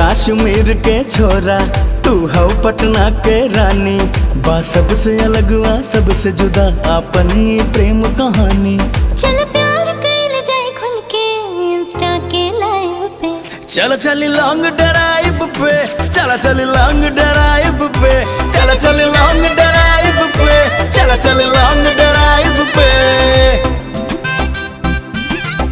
कश्मीर के छोरा तू हो पटना के रानी, बा सबसे अलग वा सबसे जुदा आपन ये प्रेम कहानी। चल प्यार कैल जाए खुल के इंस्टा के लाइव पे, चल चल लॉन्ग ड्राइव पे, चल चल लॉन्ग ड्राइव पे, चल चल लॉन्ग ड्राइव पे, चल चल लॉन्ग